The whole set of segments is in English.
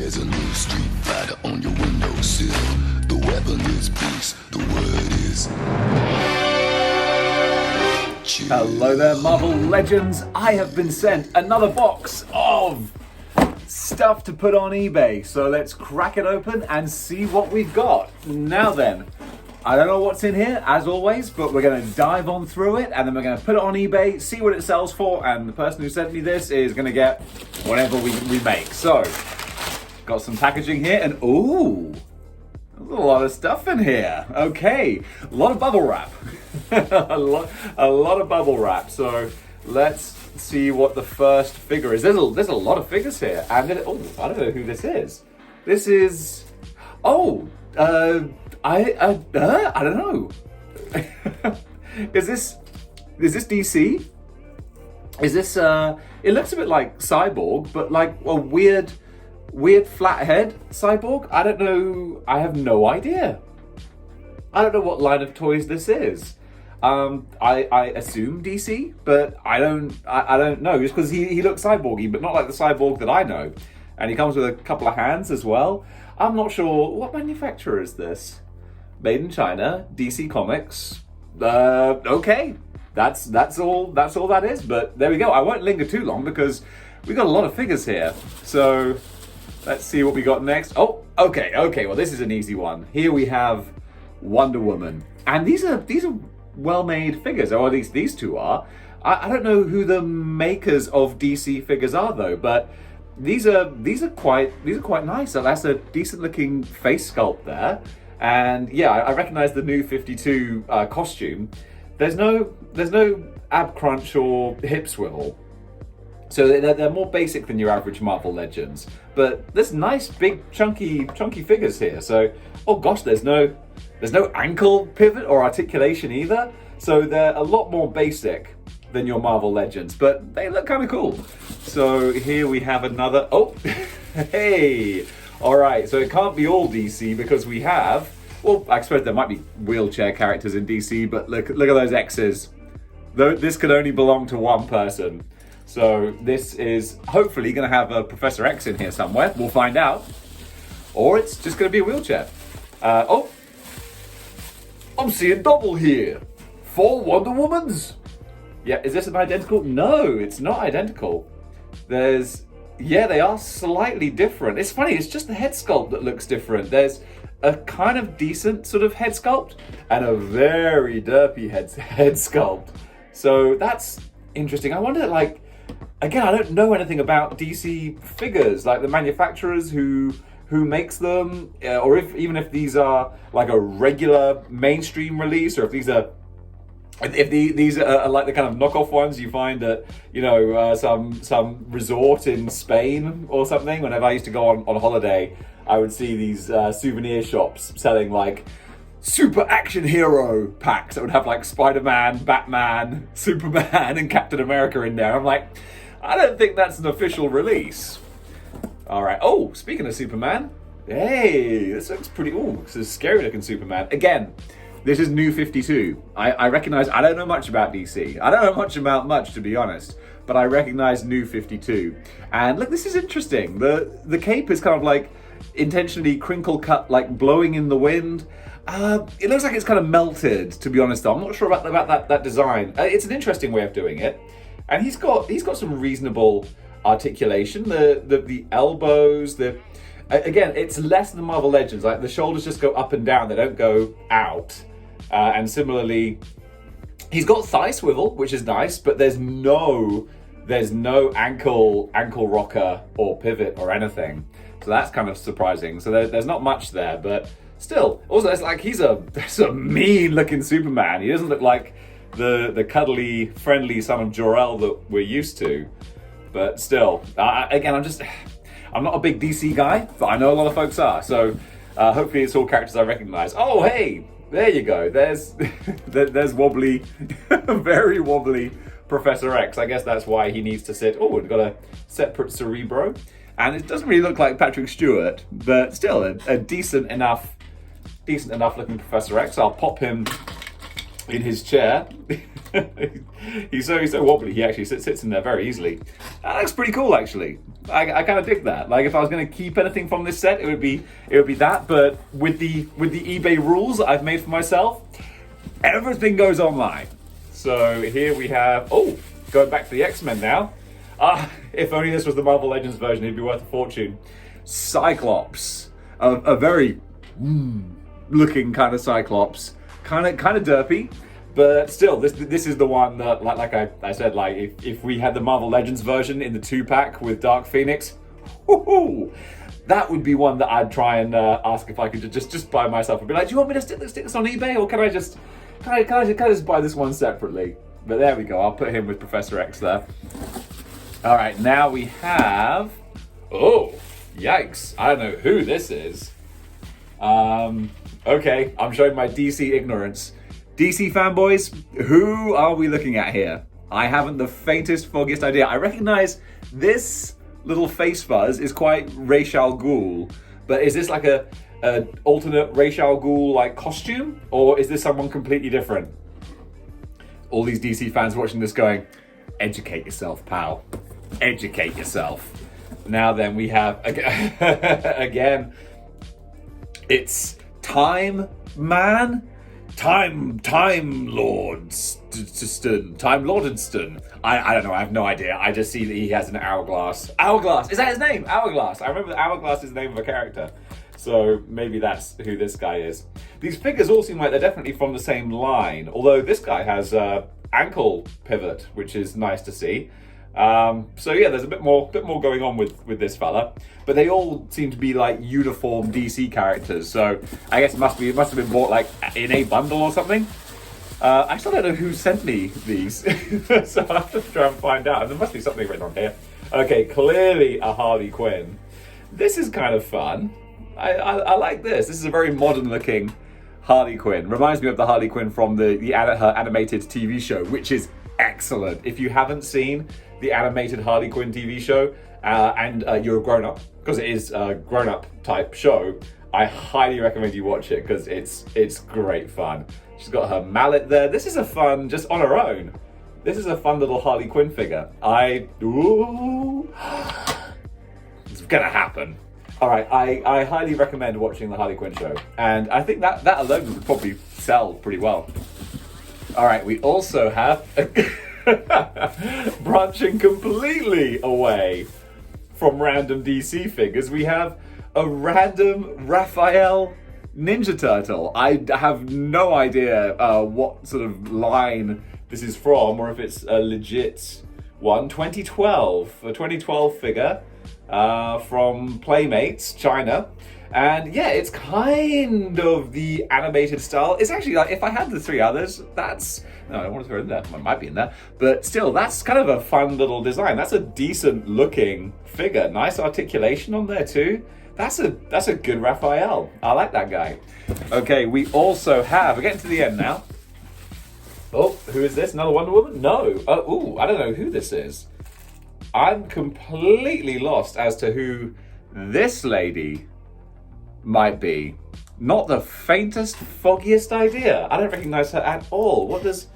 There's a new street fighter on your windowsill. The weapon is peace, the word is chill. Hello there, Marvel Legends. I have been sent another box of stuff to put on eBay. So let's crack it open and see what we've got. Now then, I don't know what's in here, as always, but we're going to dive on through it, and then we're going to put it on eBay, see what it sells for, and the person who sent me this is going to get whatever we make. So, got some packaging here, and ooh, there's a lot of stuff in here. Okay, a lot of bubble wrap. a lot of bubble wrap. So, let's see what the first figure is. There's a lot of figures here, and I don't know who this is. This is, I don't know. Is this DC? Is this it looks a bit like Cyborg, but like a weird flat head Cyborg? I don't know. I have no idea. I don't know what line of toys this is. I assume DC, but I don't know. Just because he looks cyborgy, but not like the Cyborg that I know. And he comes with a couple of hands as well. I'm not sure what manufacturer is this. Made in China, DC Comics. Okay, that's all that is. But there we go. I won't linger too long because we got a lot of figures here. So let's see what we got next. Oh, okay. Well, this is an easy one. Here we have Wonder Woman, and these are well-made figures, or at least these two are. I don't know who the makers of DC figures are though, but these are quite nice. So that's a decent-looking face sculpt there. And yeah, I recognize the new 52 costume. There's no ab crunch or hip swivel, so they're more basic than your average Marvel Legends. But there's nice big chunky figures here. So oh gosh, there's no ankle pivot or articulation either. So they're a lot more basic than your Marvel Legends, but they look kind of cool. So here we have another. Oh, hey. All right, so it can't be all DC because we have, well, I suppose there might be wheelchair characters in DC, but look at those X's. This could only belong to one person. So this is hopefully going to have a Professor X in here somewhere. We'll find out. Or it's just going to be a wheelchair. I'm seeing double here. 4 Wonder Womans. Yeah, is this an identical? No, it's not identical. Yeah, they are slightly different. It's funny, it's just the head sculpt that looks different. There's a kind of decent sort of head sculpt and a very derpy head sculpt. So that's interesting. I wonder, like, again, I don't know anything about DC figures, like the manufacturers who makes them, or even if these are like a regular mainstream release, or if these are like the kind of knockoff ones you find at, some resort in Spain or something. Whenever I used to go on holiday, I would see these souvenir shops selling like super action hero packs that would have like Spider-Man, Batman, Superman, and Captain America in there. I'm like, I don't think that's an official release. All right. Oh, speaking of Superman, hey, this looks pretty. Oh, this is scary looking Superman again. This is New 52. I recognize, I don't know much about DC. I don't know much about much, to be honest, but I recognize New 52. And look, this is interesting. The cape is kind of like intentionally crinkle cut, like blowing in the wind. It looks like it's kind of melted, to be honest, though. I'm not sure about that design. It's an interesting way of doing it. And he's got some reasonable articulation. The elbows, again, it's less than Marvel Legends. Like the shoulders just go up and down; they don't go out. And similarly, he's got thigh swivel, which is nice, but there's no ankle rocker or pivot or anything. So that's kind of surprising. So there's not much there, but still, also it's like he's a mean looking Superman. He doesn't look like the cuddly, friendly son of Jor-El that we're used to. But still, again, I'm not a big DC guy, but I know a lot of folks are. So hopefully it's all characters I recognize. Oh, hey, there you go. There's wobbly, very wobbly Professor X. I guess that's why he needs to sit. Oh, we've got a separate Cerebro. And it doesn't really look like Patrick Stewart, but still a decent enough looking Professor X. I'll pop him in his chair. he's so wobbly. He actually sits in there very easily. That looks pretty cool, actually. I kind of dig that. Like, if I was going to keep anything from this set, it would be that. But with the eBay rules that I've made for myself, everything goes online. So here we have. Oh, going back to the X-Men now. If only this was the Marvel Legends version, it'd be worth a fortune. Cyclops, a very looking kind of Cyclops, kind of derpy. But still, this is the one that, like I said, like if we had the Marvel Legends version in the 2-pack with Dark Phoenix, that would be one that I'd try and ask if I could just buy myself and be like, do you want me to stick this on eBay, or can I just buy this one separately? But there we go. I'll put him with Professor X there. All right, now we have. Oh, yikes! I don't know who this is. Okay, I'm showing my DC ignorance. DC fanboys, who are we looking at here? I haven't the faintest, foggiest idea. I recognize this little face fuzz is quite Ra's al Ghul, but is this like a alternate Ra's al Ghul like costume, or is this someone completely different? All these DC fans watching this going, educate yourself, pal. Educate yourself. Now then, we have again. It's Time Man. Time Lordston. I don't know, I have no idea. I just see that he has an hourglass. Hourglass! Is that his name? Hourglass. I remember that Hourglass is the name of a character. So maybe that's who this guy is. These figures all seem like they're definitely from the same line, although this guy has ankle pivot, which is nice to see. So yeah, there's a bit more going on with this fella, but they all seem to be like uniform DC characters. So I guess it must have been bought like in a bundle or something. I still don't know who sent me these, so I have to try and find out. And there must be something written on here. Okay, clearly a Harley Quinn. This is kind of fun. I like this. This is a very modern looking Harley Quinn. Reminds me of the Harley Quinn from her animated TV show, which is excellent. If you haven't seen the animated Harley Quinn TV show and you're a grown-up, because it is a grown-up type show, I highly recommend you watch it because it's great fun. She's got her mallet there. This is a fun, just on her own. This is a fun little Harley Quinn figure. It's gonna happen. All right, I highly recommend watching the Harley Quinn show, and I think that alone would probably sell pretty well. All right, we also have branching completely away from random DC figures. We have a random Raphael Ninja Turtle. I have no idea what sort of line this is from, or if it's a legit one. 2012, a 2012 figure from Playmates, China. And yeah, it's kind of the animated style. It's actually like, if I had the three others, no, I don't want to throw it in there. It might be in there. But still, that's kind of a fun little design. That's a decent looking figure. Nice articulation on there too. That's a good Raphael. I like that guy. Okay, we also have, we're getting to the end now. Oh, who is this? Another Wonder Woman? No. I don't know who this is. I'm completely lost as to who this lady might be. Not the faintest, foggiest idea. I don't recognize her at all. Does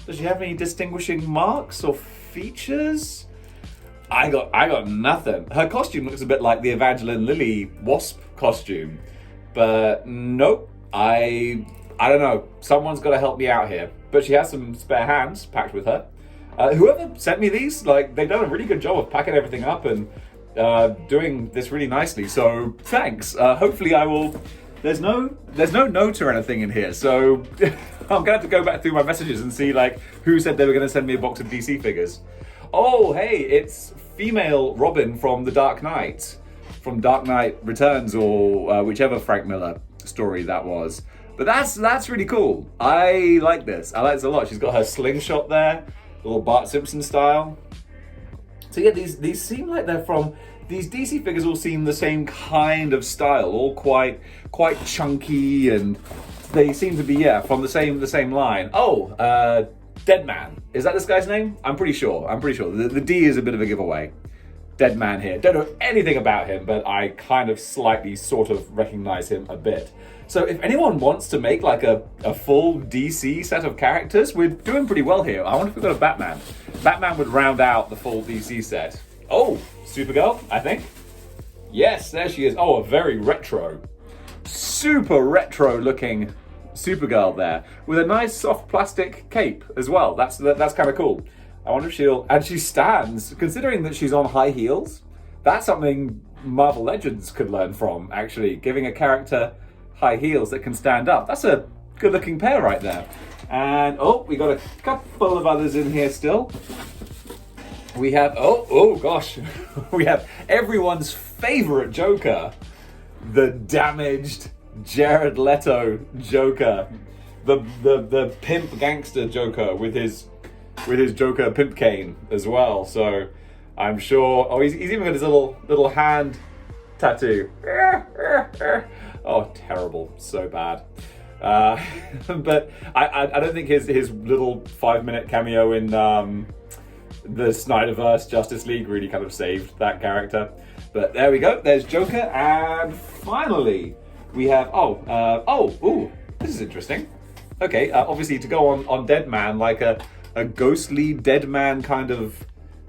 she have any distinguishing marks or features? I got nothing. Her costume looks a bit like the Evangeline Lilly Wasp costume, but nope. I don't know. Someone's got to help me out here. But she has some spare hands packed with her. Whoever sent me these, like, they've done a really good job of packing everything up and doing this really nicely. So thanks. Hopefully I will. There's no note or anything in here, so I'm gonna have to go back through my messages and see like who said they were gonna send me a box of DC figures. Oh, hey, it's female Robin from The Dark Knight, from Dark Knight Returns, or whichever Frank Miller story that was. But that's really cool. I like this. I like this a lot. She's got her slingshot there, a little Bart Simpson style. So yeah, these seem like they're from. These DC figures all seem the same kind of style, all quite chunky, and they seem to be from the same line. Oh, Dead Man. Is that this guy's name? I'm pretty sure. The D is a bit of a giveaway. Dead Man here. Don't know anything about him, but I kind of slightly sort of recognize him a bit. So if anyone wants to make like a full DC set of characters, we're doing pretty well here. I wonder if we've got a Batman. Batman would round out the full DC set. Oh, Supergirl, I think. Yes, there she is. Oh, a very retro, super retro looking Supergirl there, with a nice soft plastic cape as well. That's kind of cool. I wonder if and she stands, considering that she's on high heels, that's something Marvel Legends could learn from, actually, giving a character high heels that can stand up. That's a good looking pair right there. And oh, we got a couple of others in here still. We have, oh gosh, we have everyone's favorite Joker, the damaged Jared Leto Joker, the pimp gangster Joker with his Joker pimp cane as well. So I'm sure. Oh, he's even got his little hand tattoo. Oh, terrible, so bad. But I don't think his little 5-minute cameo in the Snyderverse Justice League really kind of saved that character. But there we go. There's Joker, and finally we have this is interesting. Okay, obviously to go on Dead Man, like a ghostly dead man kind of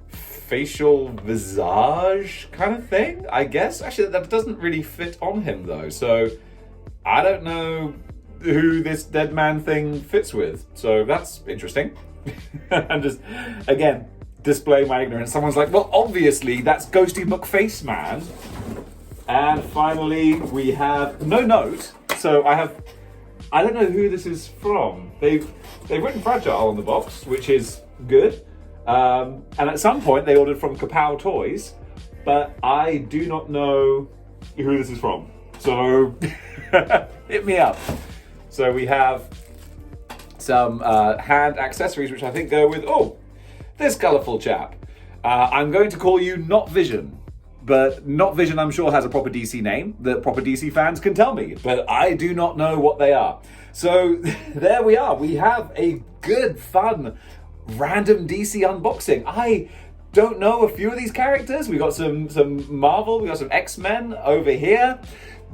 facial visage kind of thing, I guess. Actually, that doesn't really fit on him though, so I don't know who this dead man thing fits with. So that's interesting. I'm just, again, displaying my ignorance. Someone's like, well, obviously that's Ghosty McFace Man. And finally, we have no note. So I don't know who this is from. They've written Fragile on the box, which is good. And at some point they ordered from Kapow Toys, but I do not know who this is from. So hit me up. So we have some hand accessories, which I think go with, this colourful chap. I'm going to call you Not Vision. But Not Vision, I'm sure, has a proper DC name that proper DC fans can tell me. But I do not know what they are. So there we are. We have a good, fun, random DC unboxing. I don't know a few of these characters. We got some Marvel. We got some X-Men over here.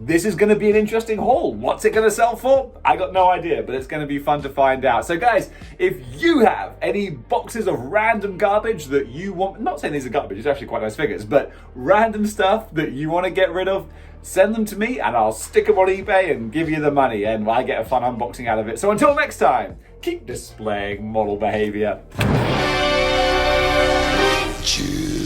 This is going to be an interesting haul. What's it going to sell for? I got no idea, but it's going to be fun to find out. So guys, if you have any boxes of random garbage that you want, I'm not saying these are garbage, it's actually quite nice figures, but random stuff that you want to get rid of, send them to me and I'll stick them on eBay and give you the money, and I get a fun unboxing out of it. So until next time, keep displaying model behavior. Cheers.